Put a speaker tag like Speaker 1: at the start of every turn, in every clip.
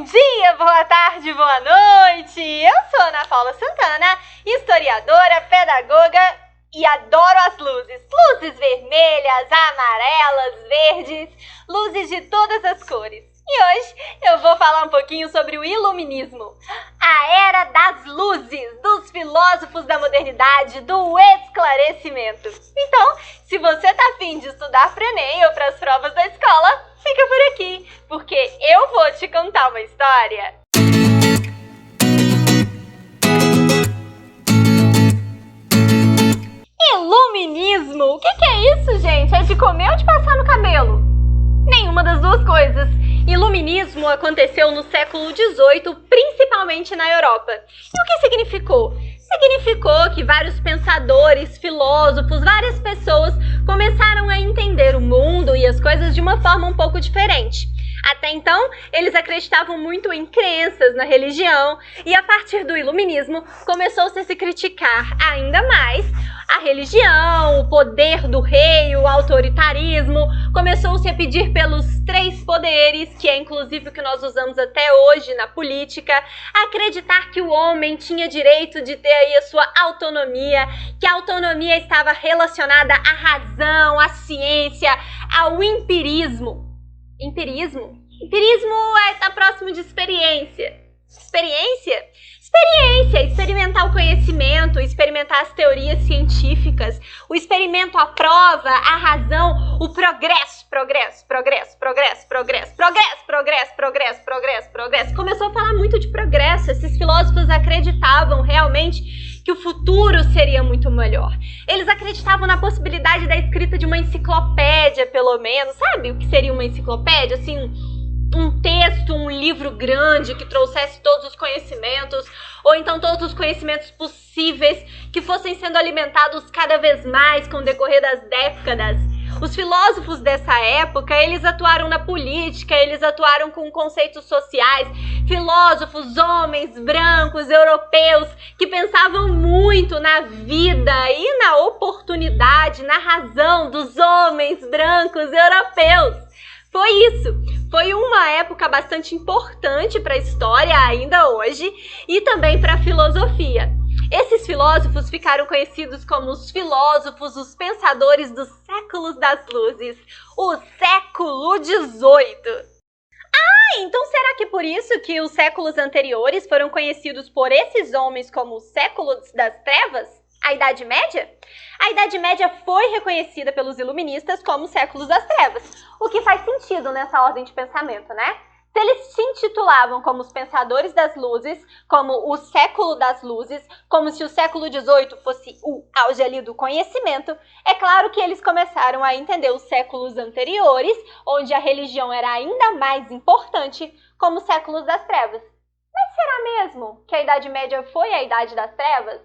Speaker 1: Bom dia, boa tarde, boa noite! Eu sou Ana Paula Santana, historiadora, pedagoga e adoro as luzes. Luzes vermelhas, amarelas, verdes, luzes de todas as cores. E hoje eu vou falar um pouquinho sobre o Iluminismo, a era das luzes, dos filósofos da modernidade, do esclarecimento. Então, se você tá afim de estudar para o Enem ou para as provas da escola, fica por aqui, porque eu vou te contar uma história. Iluminismo? O que é isso, gente? É de comer ou de passar no cabelo? Nenhuma das duas coisas. Iluminismo aconteceu no século XVIII, principalmente na Europa. E o que significou? Significou que vários pensadores, filósofos, várias pessoas começaram a entender o mundo e as coisas de uma forma um pouco diferente. Até então, eles acreditavam muito em crenças, na religião, e a partir do Iluminismo começou-se a se criticar ainda mais a religião, o poder do rei, o autoritarismo, começou-se a pedir pelos três poderes, que é inclusive o que nós usamos até hoje na política, acreditar que o homem tinha direito de ter aí a sua autonomia, que a autonomia estava relacionada à razão, à ciência, ao empirismo. Empirismo? Empirismo está próximo de experiência. Experiência? Experiência, experimentar o conhecimento, experimentar as teorias científicas, o experimento, a prova, a razão, o progresso, progresso, progresso, progresso, progresso, progresso, progresso, progresso, progresso, progresso. Começou a falar muito de progresso, esses filósofos acreditavam realmente que o futuro seria muito melhor. Eles acreditavam na possibilidade da escrita de uma enciclopédia, pelo menos. Sabe o que seria uma enciclopédia? Assim, um texto, um livro grande que trouxesse todos os conhecimentos, ou então todos os conhecimentos possíveis que fossem sendo alimentados cada vez mais com o decorrer das décadas. Os filósofos dessa época, eles atuaram na política, eles atuaram com conceitos sociais, filósofos, homens, brancos, europeus, que pensavam muito na vida e na oportunidade, na razão dos homens brancos europeus. Foi isso, foi uma época bastante importante para a história ainda hoje e também para a filosofia. Esses filósofos ficaram conhecidos como os filósofos, os pensadores dos séculos das luzes, o século XVIII. Então será que por isso que os séculos anteriores foram conhecidos por esses homens como os séculos das trevas? A Idade Média? A Idade Média foi reconhecida pelos iluministas como os séculos das trevas, o que faz sentido nessa ordem de pensamento, né? Se eles se intitulavam como os pensadores das luzes, como o século das luzes, como se o século XVIII fosse o auge ali do conhecimento, é claro que eles começaram a entender os séculos anteriores, onde a religião era ainda mais importante, como os séculos das trevas. Mas será mesmo que a Idade Média foi a Idade das Trevas?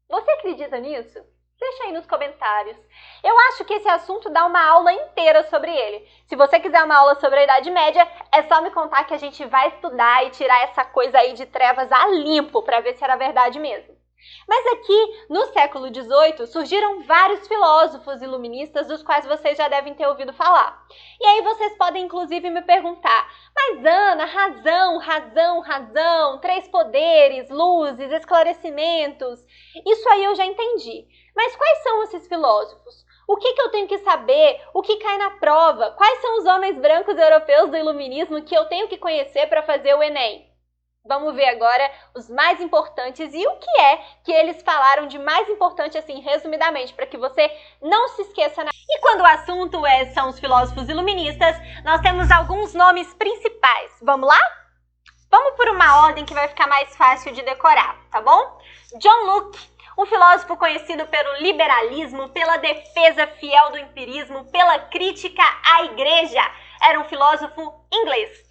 Speaker 1: Você acredita nisso? Deixa aí nos comentários. Eu acho que esse assunto dá uma aula inteira sobre ele. Se você quiser uma aula sobre a Idade Média, é só me contar que a gente vai estudar e tirar essa coisa aí de trevas a limpo para ver se era verdade mesmo. Mas aqui, no século XVIII, surgiram vários filósofos iluministas dos quais vocês já devem ter ouvido falar. E aí vocês podem inclusive me perguntar, mas Ana, razão, razão, razão, três poderes, luzes, esclarecimentos, isso aí eu já entendi. Mas quais são esses filósofos? O que eu tenho que saber? O que cai na prova? Quais são os homens brancos europeus do iluminismo que eu tenho que conhecer para fazer o Enem? Vamos ver agora os mais importantes e o que é que eles falaram de mais importante, assim, resumidamente, para que você não se esqueça. E quando o assunto são os filósofos iluministas, nós temos alguns nomes principais. Vamos lá? Vamos por uma ordem que vai ficar mais fácil de decorar, tá bom? John Locke, um filósofo conhecido pelo liberalismo, pela defesa fiel do empirismo, pela crítica à igreja. Era um filósofo inglês.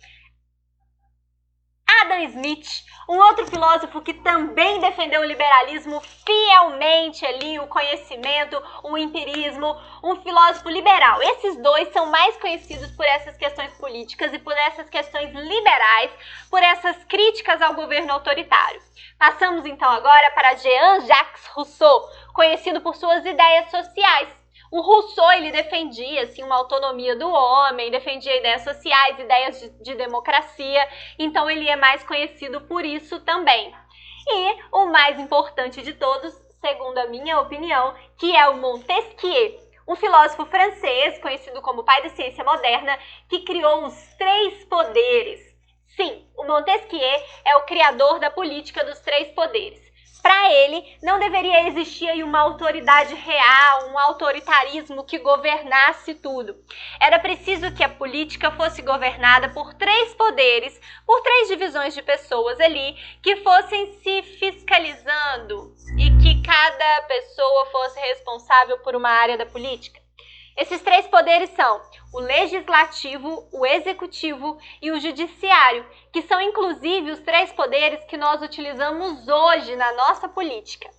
Speaker 1: Adam Smith, um outro filósofo que também defendeu o liberalismo fielmente ali, o conhecimento, o empirismo, um filósofo liberal. Esses dois são mais conhecidos por essas questões políticas e por essas questões liberais, por essas críticas ao governo autoritário. Passamos então agora para Jean-Jacques Rousseau, conhecido por suas ideias sociais. O Rousseau, ele defendia assim, uma autonomia do homem, defendia ideias sociais, ideias de democracia, então ele é mais conhecido por isso também. E o mais importante de todos, segundo a minha opinião, que é o Montesquieu, um filósofo francês conhecido como pai da ciência moderna, que criou os 3 poderes. Sim, o Montesquieu é o criador da política dos 3 poderes. Para ele, não deveria existir aí uma autoridade real, um autoritarismo que governasse tudo. Era preciso que a política fosse governada por 3 poderes, por 3 divisões de pessoas ali, que fossem se fiscalizando e que cada pessoa fosse responsável por uma área da política. Esses 3 poderes são o legislativo, o executivo e o judiciário, que são inclusive os 3 poderes que nós utilizamos hoje na nossa política.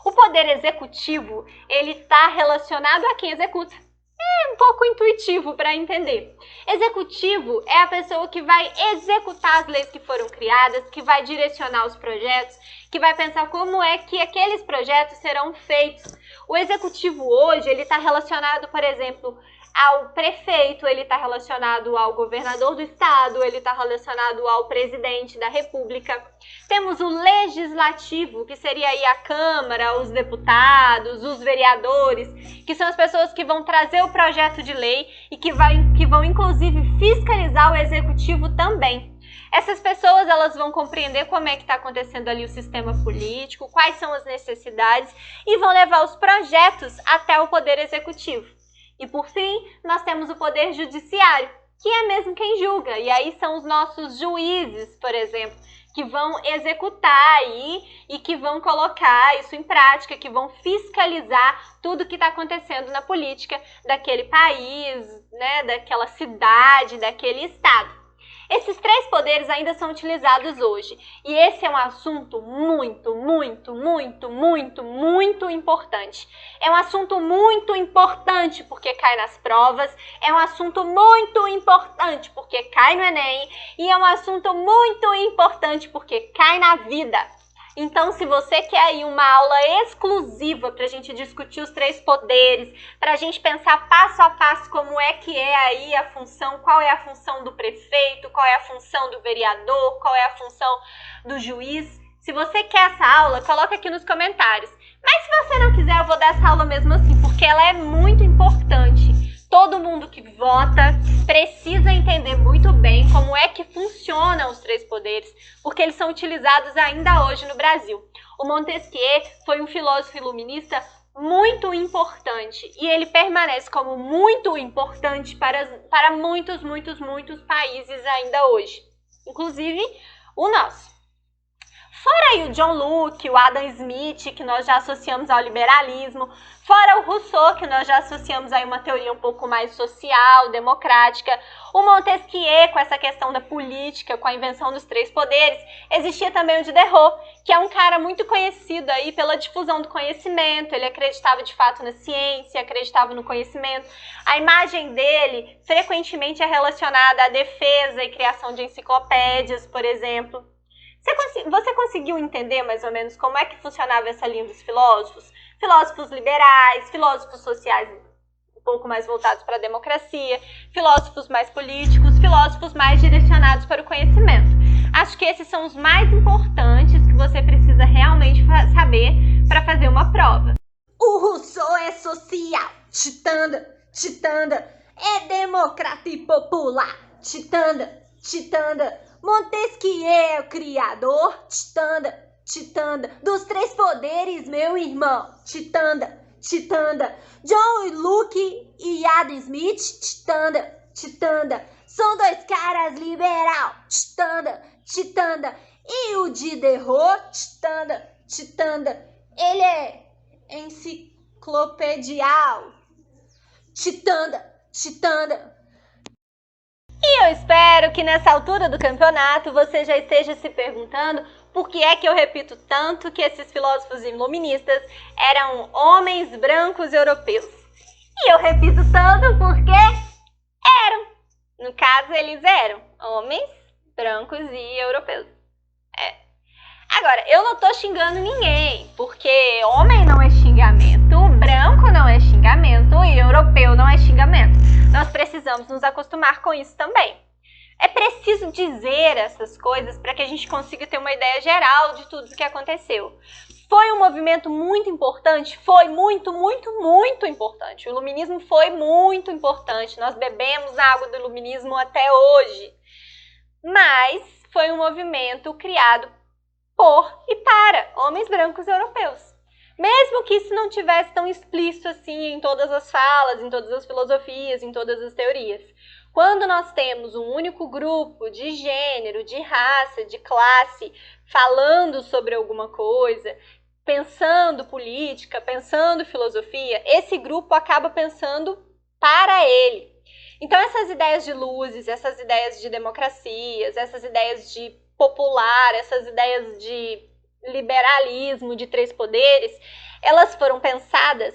Speaker 1: O poder executivo, ele está relacionado a quem executa. É um pouco intuitivo para entender. Executivo é a pessoa que vai executar as leis que foram criadas, que vai direcionar os projetos, que vai pensar como é que aqueles projetos serão feitos. O executivo hoje, ele está relacionado, por exemplo, ao prefeito, ele está relacionado ao governador do estado, ele está relacionado ao presidente da república. Temos o legislativo, que seria aí a Câmara, os deputados, os vereadores, que são as pessoas que vão trazer o projeto de lei e que vão inclusive fiscalizar o executivo também. Essas pessoas, elas vão compreender como é que está acontecendo ali o sistema político, quais são as necessidades e vão levar os projetos até o poder executivo. E por fim, nós temos o poder judiciário, que é mesmo quem julga. E aí são os nossos juízes, por exemplo, que vão executar aí e que vão colocar isso em prática, que vão fiscalizar tudo que está acontecendo na política daquele país, né, daquela cidade, daquele estado. Esses 3 poderes ainda são utilizados hoje. E esse é um assunto muito importante. É um assunto muito importante porque cai nas provas, é um assunto muito importante porque cai no Enem e é um assunto muito importante porque cai na vida. Então, se você quer aí uma aula exclusiva para a gente discutir os 3 poderes, para a gente pensar passo a passo como é que é aí a função, qual é a função do prefeito, qual é a função do vereador, qual é a função do juiz, se você quer essa aula, coloca aqui nos comentários. Mas se você não quiser, eu vou dar essa aula mesmo assim, porque ela é muito importante. Todo mundo que vota precisa entender muito bem como é que funcionam os 3 poderes, porque eles são utilizados ainda hoje no Brasil. O Montesquieu foi um filósofo iluminista muito importante e ele permanece como muito importante para muitos países ainda hoje, inclusive o nosso. Fora aí o John Locke, o Adam Smith, que nós já associamos ao liberalismo, fora o Rousseau, que nós já associamos a uma teoria um pouco mais social, democrática, o Montesquieu, com essa questão da política, com a invenção dos 3 poderes, existia também o Diderot, que é um cara muito conhecido aí pela difusão do conhecimento, ele acreditava de fato na ciência, acreditava no conhecimento. A imagem dele frequentemente é relacionada à defesa e criação de enciclopédias, por exemplo. Você conseguiu entender mais ou menos como é que funcionava essa linha dos filósofos? Filósofos liberais, filósofos sociais um pouco mais voltados para a democracia, filósofos mais políticos, filósofos mais direcionados para o conhecimento. Acho que esses são os mais importantes que você precisa realmente saber para fazer uma prova.
Speaker 2: O Rousseau é social, titanda, é democrata e popular, titanda. Montesquieu é o criador, titanda, dos 3 poderes, meu irmão, titanda. John Locke e Adam Smith, titanda, são 2 caras liberal, titanda. E o Diderot, titanda, ele é enciclopedial, titanda.
Speaker 1: E eu espero que nessa altura do campeonato você já esteja se perguntando por que é que eu repito tanto que esses filósofos iluministas eram homens brancos europeus. E eu repito tanto porque eram. No caso, eles eram homens brancos e europeus. Agora, eu não tô xingando ninguém, porque homem não é xingamento, branco não é xingamento e europeu não é xingamento. Nós precisamos nos acostumar com isso também. É preciso dizer essas coisas para que a gente consiga ter uma ideia geral de tudo o que aconteceu. Foi um movimento muito importante? Foi muito importante. O iluminismo foi muito importante. Nós bebemos a água do iluminismo até hoje. Mas foi um movimento criado por e para homens brancos europeus. Mesmo que isso não tivesse tão explícito assim em todas as falas, em todas as filosofias, em todas as teorias. Quando nós temos um único grupo de gênero, de raça, de classe, falando sobre alguma coisa, pensando política, pensando filosofia, esse grupo acaba pensando para ele. Então essas ideias de luzes, essas ideias de democracias, essas ideias de popular, essas ideias de liberalismo, de três poderes, elas foram pensadas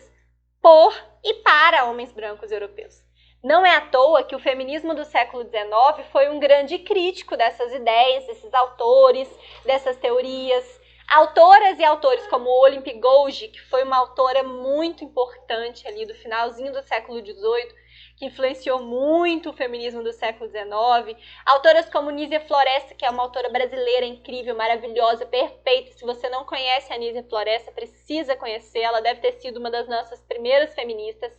Speaker 1: por e para homens brancos europeus. Não é à toa que o feminismo do século XIX foi um grande crítico dessas ideias, desses autores, dessas teorias. Autoras e autores como Olympe Gouges, que foi uma autora muito importante ali do finalzinho do século XVIII, que influenciou muito o feminismo do século XIX. Autoras como Nízia Floresta, que é uma autora brasileira incrível, maravilhosa, perfeita. Se você não conhece a Nízia Floresta, precisa conhecer. Ela deve ter sido uma das nossas primeiras feministas.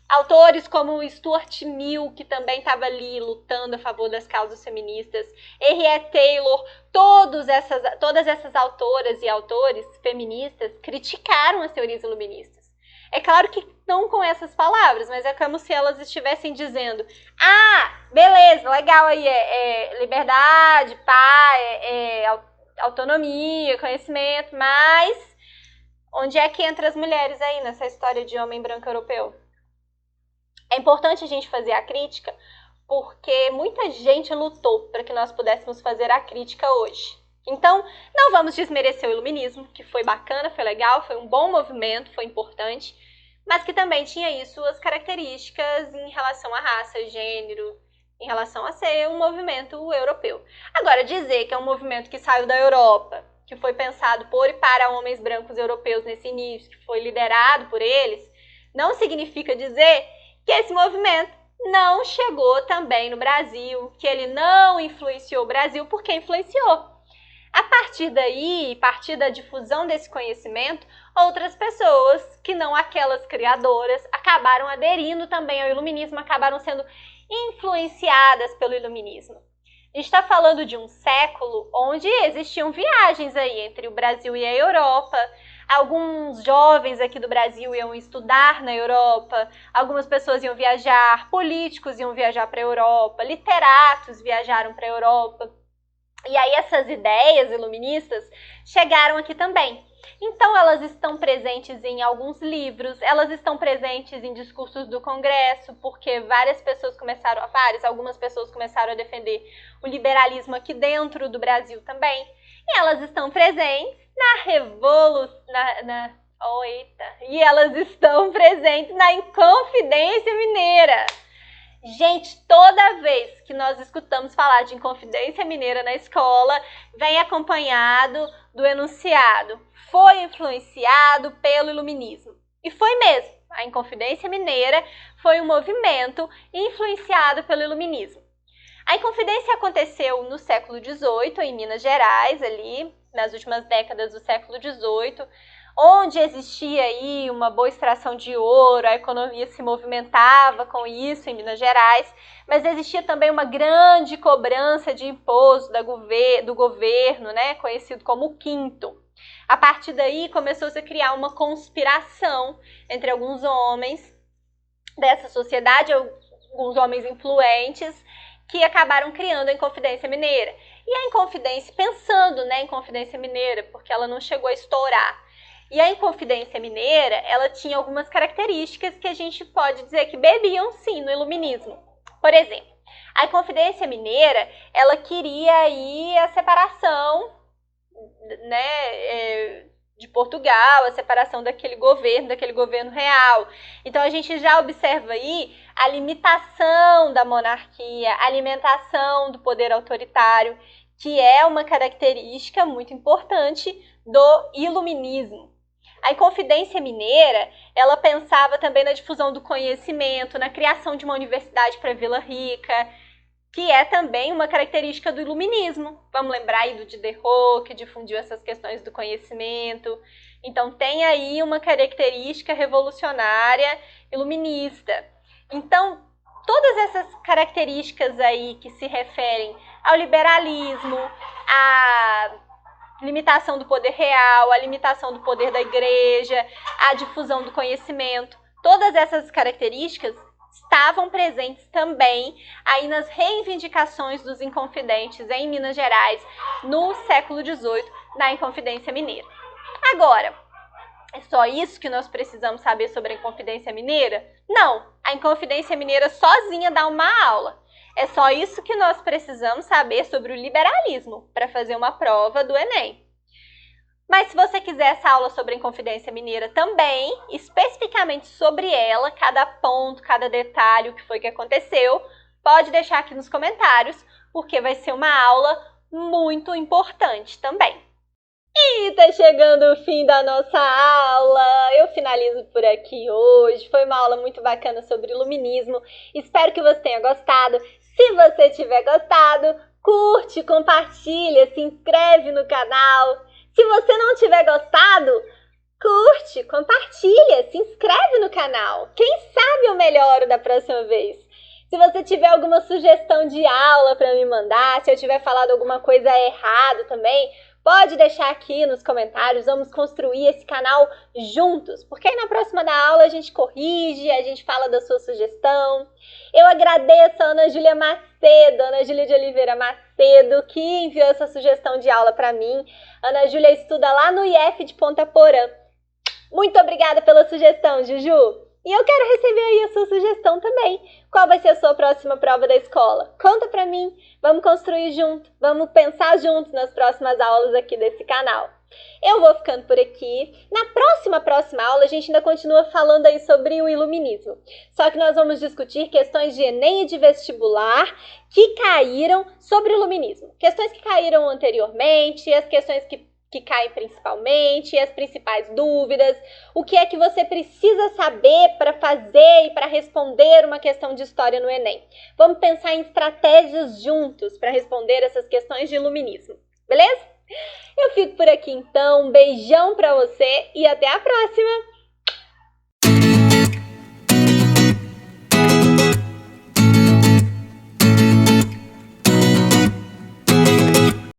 Speaker 1: Autores como Stuart Mill, que também estava ali lutando a favor das causas feministas, Henriette Taylor, todas essas autoras e autores feministas criticaram as teorias iluministas. É claro que não com essas palavras, mas é como se elas estivessem dizendo: ah, beleza, legal aí, liberdade, autonomia, conhecimento, mas onde é que entra as mulheres aí nessa história de homem branco europeu? É importante a gente fazer a crítica porque muita gente lutou para que nós pudéssemos fazer a crítica hoje. Então, não vamos desmerecer o iluminismo, que foi bacana, foi legal, foi um bom movimento, foi importante, mas que também tinha aí suas características em relação à raça, gênero, em relação a ser um movimento europeu. Agora, dizer que é um movimento que saiu da Europa, que foi pensado por e para homens brancos europeus nesse início, que foi liderado por eles, não significa dizer que esse movimento não chegou também no Brasil, que ele não influenciou o Brasil, porque influenciou. A partir daí, a partir da difusão desse conhecimento, outras pessoas, que não aquelas criadoras, acabaram aderindo também ao iluminismo, acabaram sendo influenciadas pelo iluminismo. A gente está falando de um século onde existiam viagens aí entre o Brasil e a Europa. Alguns jovens aqui do Brasil iam estudar na Europa, algumas pessoas iam viajar, políticos iam viajar para a Europa, literatos viajaram para a Europa. E aí essas ideias iluministas chegaram aqui também. Então elas estão presentes em alguns livros, elas estão presentes em discursos do Congresso, porque algumas pessoas começaram a defender o liberalismo aqui dentro do Brasil também. E elas estão presentes na Revolução, e elas estão presentes na Inconfidência Mineira. Gente, toda vez que nós escutamos falar de Inconfidência Mineira na escola, vem acompanhado do enunciado: foi influenciado pelo iluminismo. E foi mesmo. A Inconfidência Mineira foi um movimento influenciado pelo iluminismo. A Inconfidência aconteceu no século XVIII, em Minas Gerais, ali, nas últimas décadas do século XVIII, onde existia aí uma boa extração de ouro, a economia se movimentava com isso em Minas Gerais, mas existia também uma grande cobrança de imposto do governo, né, conhecido como o Quinto. A partir daí começou-se a criar uma conspiração entre alguns homens dessa sociedade, alguns homens influentes, que acabaram criando a Inconfidência Mineira. E a Inconfidência, pensando, né, em Inconfidência Mineira, porque ela não chegou a estourar. E a Inconfidência Mineira, ela tinha algumas características que a gente pode dizer que bebiam sim no iluminismo. Por exemplo, a Inconfidência Mineira, ela queria aí a separação, né, de Portugal, a separação daquele governo real. Então a gente já observa aí a limitação da monarquia, a limitação do poder autoritário, que é uma característica muito importante do iluminismo. A Inconfidência Mineira, ela pensava também na difusão do conhecimento, na criação de uma universidade para Vila Rica, que é também uma característica do iluminismo. Vamos lembrar aí do Diderot, que difundiu essas questões do conhecimento. Então tem aí uma característica revolucionária iluminista. Então, todas essas características aí que se referem ao liberalismo, à limitação do poder real, à limitação do poder da igreja, à difusão do conhecimento, todas essas características estavam presentes também aí nas reivindicações dos inconfidentes em Minas Gerais no século XVIII, na Inconfidência Mineira. Agora, é só isso que nós precisamos saber sobre a Inconfidência Mineira? Não, a Inconfidência Mineira sozinha dá uma aula. É só isso que nós precisamos saber sobre o liberalismo para fazer uma prova do Enem. Mas se você quiser essa aula sobre a Inconfidência Mineira também, especificamente sobre ela, cada ponto, cada detalhe, o que foi que aconteceu, pode deixar aqui nos comentários, porque vai ser uma aula muito importante também. E tá chegando o fim da nossa aula, eu finalizo por aqui hoje, foi uma aula muito bacana sobre iluminismo, espero que você tenha gostado. Se você tiver gostado, curte, compartilha, se inscreve no canal. Se você não tiver gostado, curte, compartilha, se inscreve no canal. Quem sabe eu melhoro da próxima vez. Se você tiver alguma sugestão de aula para me mandar, se eu tiver falado alguma coisa errada também, pode deixar aqui nos comentários, vamos construir esse canal juntos, porque aí na próxima da aula a gente corrige, a gente fala da sua sugestão. Eu agradeço a Ana Júlia Macedo, Ana Júlia de Oliveira Macedo, que enviou essa sugestão de aula para mim. Ana Júlia estuda lá no IF de Ponta Porã. Muito obrigada pela sugestão, Juju! E eu quero receber aí a sua sugestão também. Qual vai ser a sua próxima prova da escola? Conta pra mim, vamos construir junto, vamos pensar juntos nas próximas aulas aqui desse canal. Eu vou ficando por aqui. Na próxima aula a gente ainda continua falando aí sobre o iluminismo. Só que nós vamos discutir questões de Enem e de vestibular que caíram sobre o iluminismo. Questões que caíram anteriormente, as questões que caem principalmente, as principais dúvidas, o que é que você precisa saber para fazer e para responder uma questão de história no Enem. Vamos pensar em estratégias juntos para responder essas questões de iluminismo, beleza? Eu fico por aqui então, um beijão para você e até a próxima!